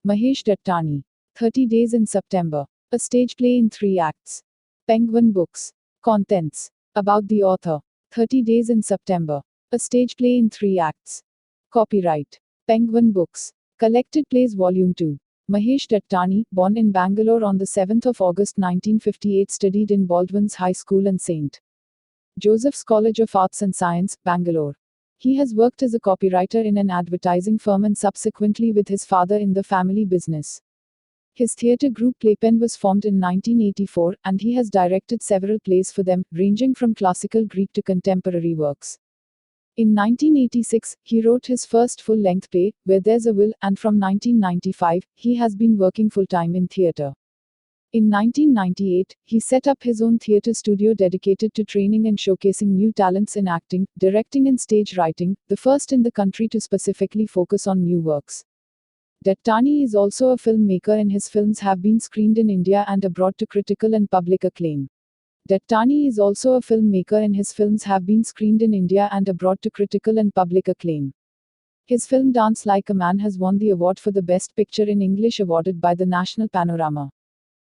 Mahesh Dattani. 30 Days in September. A stage play in 3 acts. Penguin Books. Contents. About the author. 30 Days in September. A stage play in 3 acts. Copyright. Penguin Books. Collected Plays Volume 2. Mahesh Dattani, born in Bangalore on the 7th of August 1958, studied in Baldwin's High School and St. Joseph's College of Arts and Science, Bangalore. He has worked as a copywriter in an advertising firm and subsequently with his father in the family business. His theatre group Playpen was formed in 1984, and he has directed several plays for them, ranging from classical Greek to contemporary works. In 1986, he wrote his first full-length play, Where There's a Will, and from 1995, he has been working full-time in theatre. In 1998, he set up his own theatre studio dedicated to training and showcasing new talents in acting, directing and stage writing, the first in the country to specifically focus on new works. Dattani is also a filmmaker and his films have been screened in India and abroad to critical and public acclaim. Dattani is also a filmmaker and his films have been screened in India and abroad to critical and public acclaim. His film Dance Like a Man has won the award for the Best Picture in English awarded by the National Panorama.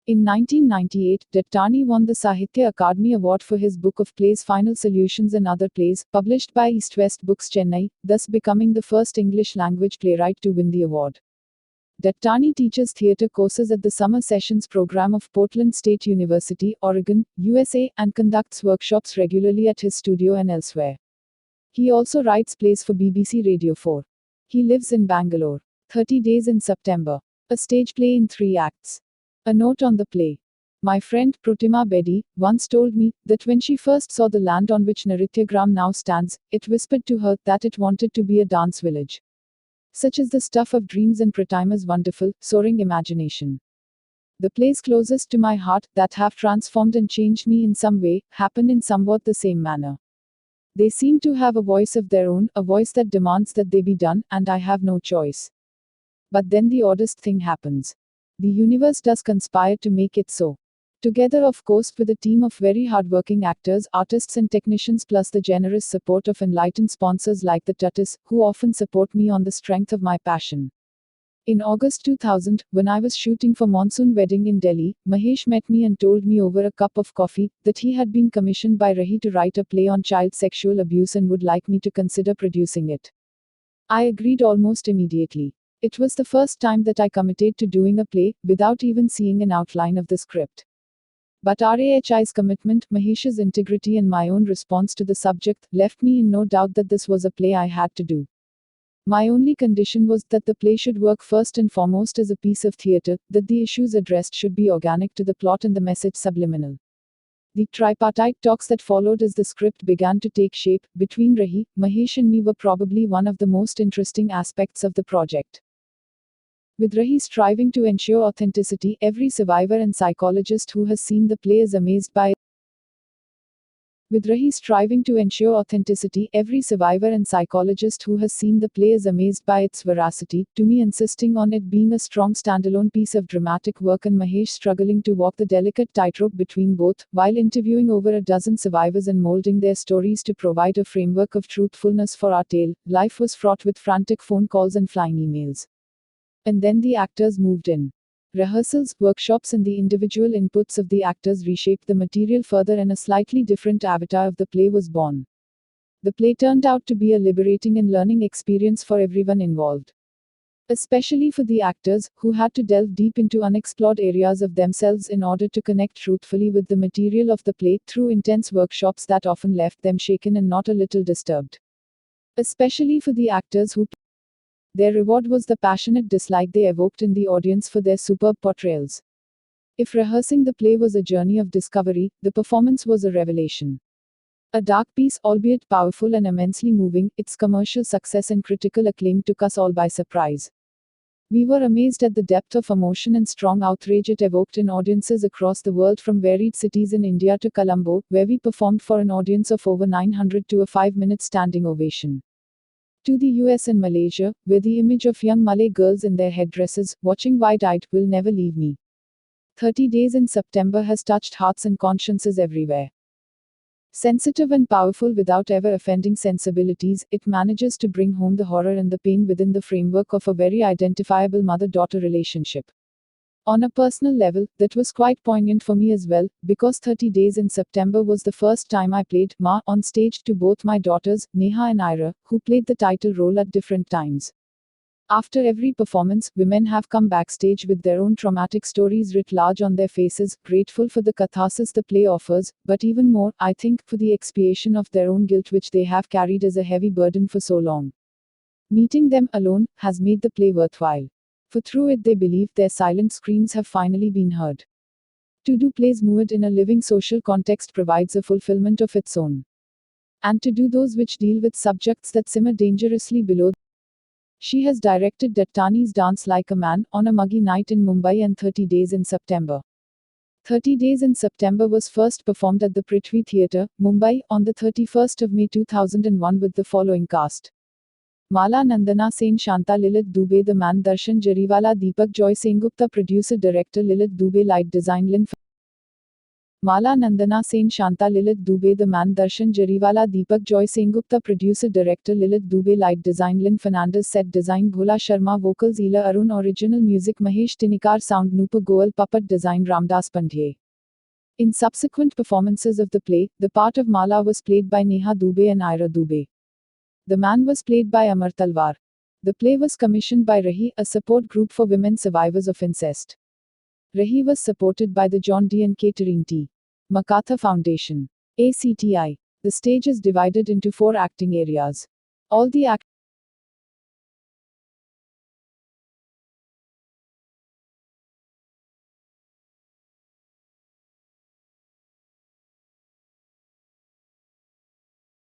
In 1998, Dattani won the Sahitya Akademi Award for his book of plays Final Solutions and Other Plays, published by East West Books Chennai, thus becoming the first English-language playwright to win the award. Dattani teaches theatre courses at the Summer Sessions program of Portland State University, Oregon, USA, and conducts workshops regularly at his studio and elsewhere. He also writes plays for BBC Radio 4. He lives in Bangalore. 30 Days in September. A stage play in 3 acts. A note on the play. My friend, Protima Bedi, once told me that when she first saw the land on which Narityagram now stands, it whispered to her that it wanted to be a dance village. Such is the stuff of dreams and Pratima's wonderful, soaring imagination. The plays closest to my heart, that have transformed and changed me in some way, happen in somewhat the same manner. They seem to have a voice of their own, a voice that demands that they be done, and I have no choice. But then the oddest thing happens. The universe does conspire to make it so. Together, of course, with a team of very hardworking actors, artists, and technicians, plus the generous support of enlightened sponsors like the Tutus, who often support me on the strength of my passion. In August 2000, when I was shooting for Monsoon Wedding in Delhi, Mahesh met me and told me over a cup of coffee that he had been commissioned by Rahi to write a play on child sexual abuse and would like me to consider producing it. I agreed almost immediately. It was the first time that I committed to doing a play, without even seeing an outline of the script. But RAHI's commitment, Mahesh's integrity, and my own response to the subject left me in no doubt that this was a play I had to do. My only condition was that the play should work first and foremost as a piece of theatre, that the issues addressed should be organic to the plot and the message subliminal. The tripartite talks that followed as the script began to take shape, between Rahi, Mahesh and me, were probably one of the most interesting aspects of the project. With Rahi striving to ensure authenticity, every survivor and psychologist who has seen the play is amazed by its veracity, to me insisting on it being a strong standalone piece of dramatic work and Mahesh struggling to walk the delicate tightrope between both, while interviewing over a dozen survivors and molding their stories to provide a framework of truthfulness for our tale. Life was fraught with frantic phone calls and flying emails. And then the actors moved in. Rehearsals, workshops, and the individual inputs of the actors reshaped the material further, and a slightly different avatar of the play was born. The play turned out to be a liberating and learning experience for everyone involved. Especially for the actors, who had to delve deep into unexplored areas of themselves in order to connect truthfully with the material of the play, through intense workshops that often left them shaken and not a little disturbed. Especially for the actors who their reward was the passionate dislike they evoked in the audience for their superb portrayals. If rehearsing the play was a journey of discovery, the performance was a revelation. A dark piece, albeit powerful and immensely moving, its commercial success and critical acclaim took us all by surprise. We were amazed at the depth of emotion and strong outrage it evoked in audiences across the world, from varied cities in India to Colombo, where we performed for an audience of over 900 to a 5-minute standing ovation. To the US and Malaysia, where the image of young Malay girls in their headdresses, watching wide-eyed, will never leave me. 30 Days in September has touched hearts and consciences everywhere. Sensitive and powerful without ever offending sensibilities, it manages to bring home the horror and the pain within the framework of a very identifiable mother daughter relationship. On a personal level, that was quite poignant for me as well, because 30 Days in September was the first time I played Ma on stage to both my daughters, Neha and Ira, who played the title role at different times. After every performance, women have come backstage with their own traumatic stories writ large on their faces, grateful for the catharsis the play offers, but even more, I think, for the expiation of their own guilt which they have carried as a heavy burden for so long. Meeting them alone has made the play worthwhile. For through it they believe their silent screams have finally been heard. To do plays moved in a living social context provides a fulfillment of its own. And to do those which deal with subjects that simmer dangerously below. She has directed Dattani's Dance Like a Man on a Muggy Night in Mumbai and 30 Days in September. 30 Days in September was first performed at the Prithvi Theatre, Mumbai, on the 31st of May 2001 with the following cast. Mala Nandana Sen, Shanta Lilith Dubey, The Man Darshan Jariwala, Deepak Joy Sengupta, Producer Director Lilith Dubey, Light Design Lin Mala Nandana Sen, Shanta Lilith Dubey, The Man Darshan Jariwala, Deepak Joy Sengupta, Producer Director Lilith Dubey, Light Design Lin Fernandez, Set Design Bhola Sharma, Vocals Ela Arun, Original Music Mahesh Tinikar, Sound Noopa Goel, Puppet Design Ramdas Pandey. In subsequent performances of the play, the part of Mala was played by Neha Dubey and Ira Dubey. The Man was played by Amar Talwar. The play was commissioned by Rahi, a support group for women survivors of incest. Rahi was supported by the John D. and Catherine T. MacArthur Foundation. ACTI. The stage is divided into 4 acting areas. All the